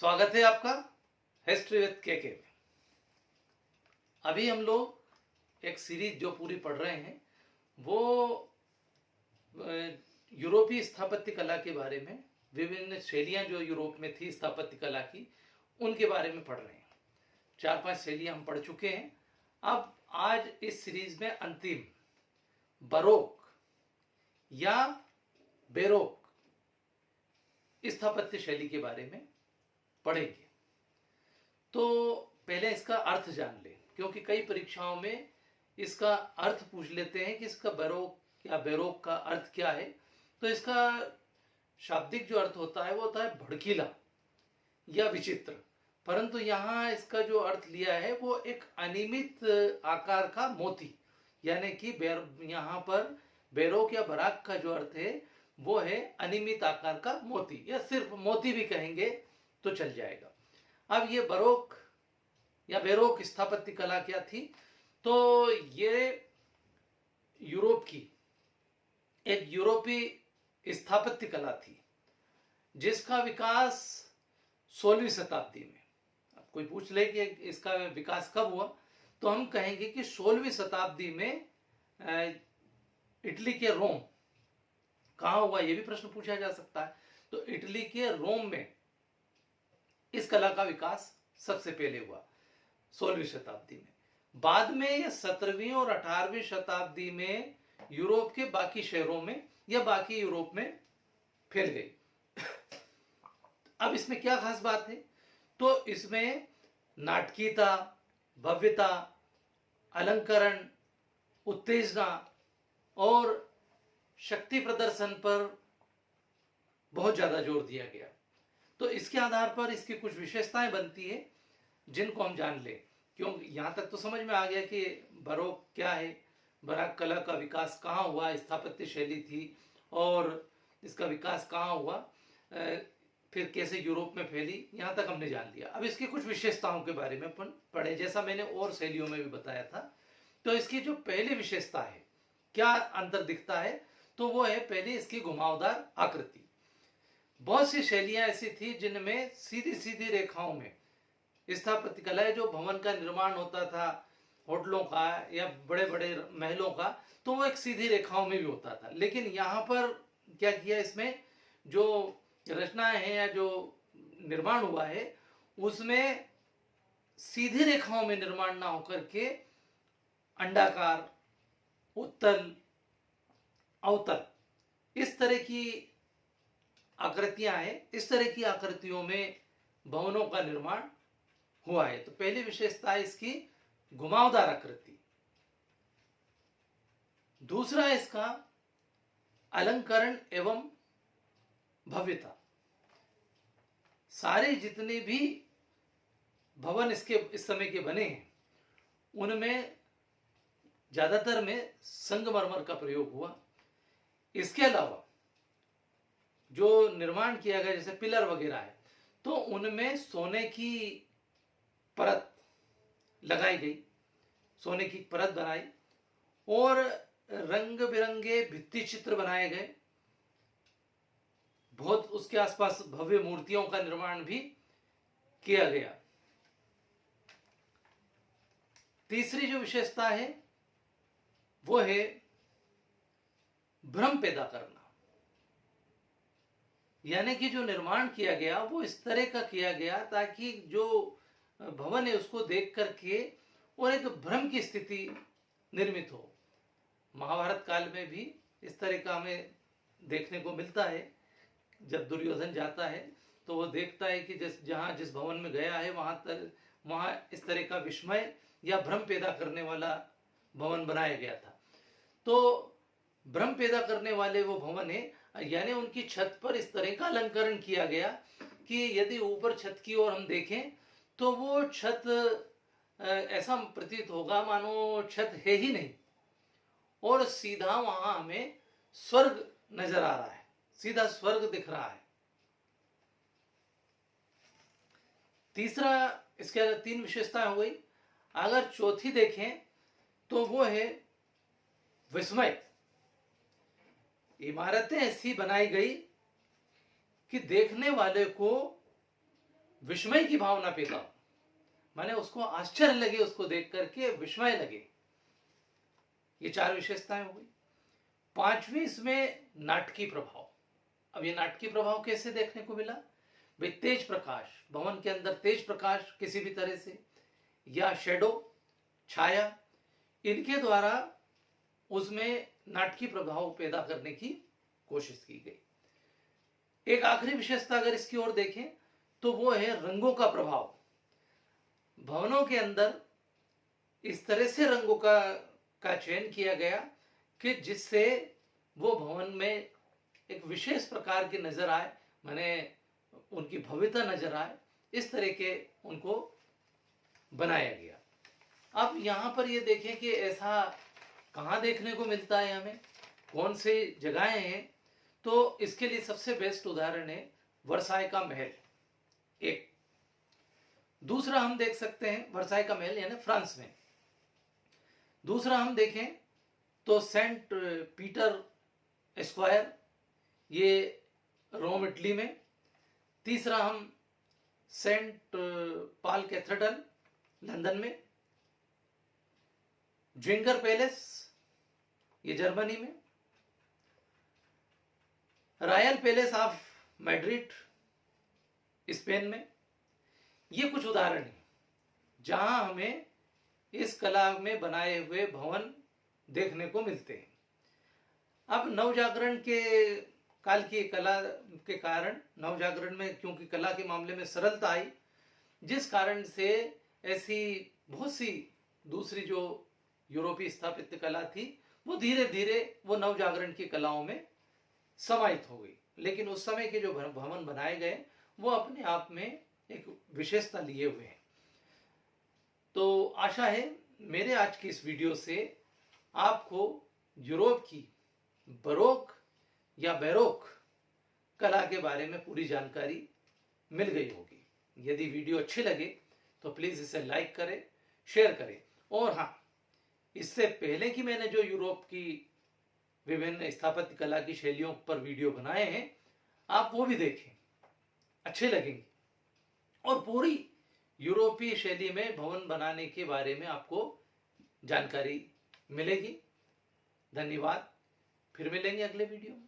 स्वागत है आपका हिस्ट्री विद केके में। अभी हम लोग एक सीरीज जो पूरी पढ़ रहे हैं वो यूरोपीय स्थापत्य कला के बारे में, विभिन्न शैलियां जो यूरोप में थी स्थापत्य कला की, उनके बारे में पढ़ रहे हैं। 4-5 शैलियां हम पढ़ चुके हैं। अब आज इस सीरीज में अंतिम बरोक या बेरोक स्थापत्य शैली के बारे में पढ़ेंगे। तो पहले इसका अर्थ जान लें, क्योंकि कई परीक्षाओं में इसका अर्थ पूछ लेते हैं कि इसका बरोक या बेरोक का अर्थ क्या है। तो इसका शाब्दिक जो अर्थ होता है वो होता है भड़कीला या विचित्र, परंतु यहाँ इसका जो अर्थ लिया है वो एक अनियमित आकार का मोती, यानी कि यहाँ पर बेरोक या बराक का जो अर्थ है वो है अनियमित आकार का मोती, या सिर्फ मोती भी कहेंगे तो चल जाएगा। अब ये बरोक या बेरोक स्थापत्य कला क्या थी? तो ये यूरोप की एक यूरोपीय स्थापत्य कला थी जिसका विकास 16वीं शताब्दी में। अब कोई पूछ ले कि इसका विकास कब हुआ, तो हम कहेंगे कि 16वीं शताब्दी में इटली के रोम, कहाँ हुआ ये भी प्रश्न पूछा जा सकता है। तो इटली के रोम में इस कला का विकास सबसे पहले हुआ 16वीं शताब्दी में। बाद में यह 17वीं और 18वीं शताब्दी में यूरोप के बाकी शहरों में या बाकी यूरोप में फैल गई। अब इसमें क्या खास बात है? तो इसमें नाटकीयता, भव्यता, अलंकरण, उत्तेजना और शक्ति प्रदर्शन पर बहुत ज्यादा जोर दिया गया। तो इसके आधार पर इसकी कुछ विशेषताएं बनती है जिनको हम जान लें। क्योंकि यहां तक तो समझ में आ गया कि बरोक क्या है, बराक कला का विकास कहाँ हुआ, स्थापत्य शैली थी और इसका विकास कहाँ हुआ, फिर कैसे यूरोप में फैली, यहाँ तक हमने जान लिया। अब इसकी कुछ विशेषताओं के बारे में अपन पढ़े, जैसा मैंने और शैलियों में भी बताया था। तो इसकी जो पहली विशेषता है, क्या अंतर दिखता है, तो वो है पहली इसकी घुमावदार आकृति। बहुत सी शैलियां ऐसी थी जिनमें सीधी सीधी रेखाओं में स्थापत्य कला, जो भवन का निर्माण होता था, होटलों का या बड़े बड़े महलों का, तो वो एक सीधी रेखाओं में भी होता था। लेकिन यहाँ पर क्या किया, इसमें जो रचनाएं हैं या जो निर्माण हुआ है उसमें सीधी रेखाओं में निर्माण ना होकर के अंडाकार, उत्तल, अवतल, इस तरह की आकृतियां हैं। इस तरह की आकृतियों में भवनों का निर्माण हुआ है। तो पहली विशेषता है इसकी घुमावदार आकृति। दूसरा है इसका अलंकरण एवं भव्यता। सारे जितने भी भवन इस समय के बने हैं उनमें ज्यादातर में संगमरमर का प्रयोग हुआ। इसके अलावा जो निर्माण किया गया, जैसे पिलर वगैरह है, तो उनमें सोने की परत लगाई गई, सोने की परत बनाई और रंग बिरंगे भित्ति चित्र बनाए गए। बहुत उसके आसपास भव्य मूर्तियों का निर्माण भी किया गया। तीसरी जो विशेषता है वो है भ्रम पैदा करना, यानी कि जो निर्माण किया गया वो इस तरह का किया गया ताकि जो भवन है उसको देख करके और एक भ्रम की स्थिति निर्मित हो। महाभारत काल में भी इस तरह का हमें देखने को मिलता है। जब दुर्योधन जाता है तो वो देखता है कि जिस भवन में गया है वहां इस तरह का विस्मय या भ्रम पैदा करने वाला भवन बनाया गया था। तो भ्रम पैदा करने वाले वो भवन है, यानी उनकी छत पर इस तरह का अलंकरण किया गया कि यदि ऊपर छत की ओर हम देखें तो वो छत ऐसा प्रतीत होगा मानो छत है ही नहीं, और सीधा वहां हमें स्वर्ग नजर आ रहा है, सीधा स्वर्ग दिख रहा है। तीसरा, इसके 3 विशेषताएं हो गई। अगर चौथी देखें तो वो है विस्मय। इमारतें ऐसी बनाई गई कि देखने वाले को विस्मय की भावना पैदा हो, माने उसको आश्चर्य लगे, उसको देख करके विस्मय लगे। ये 4 विशेषताएं हो गई। 5वीं इसमें नाटकीय प्रभाव। अब ये नाटकीय प्रभाव कैसे देखने को मिला भाई? तेज प्रकाश, भवन के अंदर तेज प्रकाश किसी भी तरह से, या शेडो, छाया, इनके द्वारा उसमें नाटकीय प्रभाव पैदा करने की कोशिश की गई। एक आखिरी विशेषता अगर इसकी ओर देखें तो वो है रंगों का प्रभाव। भवनों के अंदर इस तरह से रंगों का चयन किया गया कि जिससे वो भवन में एक विशेष प्रकार की नजर आए, माने उनकी भव्यता नजर आए, इस तरह के उनको बनाया गया। अब यहां पर ये देखें कि ऐसा कहाँ देखने को मिलता है, हमें कौन से जगहें हैं, तो इसके लिए सबसे बेस्ट उदाहरण है वर्साय का महल एक। दूसरा हम देख सकते हैं वर्साय का महल यानी फ्रांस में। दूसरा हम देखें तो सेंट पीटर स्क्वायर, ये रोम इटली में। तीसरा हम सेंट पॉल कैथेड्रल लंदन में। ज्विंगर पैलेस, ये जर्मनी में। Royal palace of Madrid, Spain में। ये कुछ उदाहरण हैं जहां हमें इस कला में बनाए हुए भवन देखने को मिलते हैं। अब नवजागरण के काल की कला के कारण, नवजागरण में क्योंकि कला के मामले में सरलता आई, जिस कारण से ऐसी बहुत सी दूसरी जो यूरोपीय स्थापत्य कला थी वो धीरे धीरे वो नवजागरण की कलाओं में समाहित हो गई। लेकिन उस समय के जो भवन बनाए गए वो अपने आप में एक विशेषता लिए हुए हैं। तो आशा है मेरे आज की इस वीडियो से आपको यूरोप की बरोक या बैरोक कला के बारे में पूरी जानकारी मिल गई होगी। यदि वीडियो अच्छी लगे तो प्लीज इसे लाइक करें, शेयर करें, और हाँ, इससे पहले कि मैंने जो यूरोप की विभिन्न स्थापत्य कला की शैलियों पर वीडियो बनाए हैं, आप वो भी देखें, अच्छे लगेंगे। और पूरी यूरोपीय शैली में भवन बनाने के बारे में आपको जानकारी मिलेगी। धन्यवाद, फिर मिलेंगे अगले वीडियो में।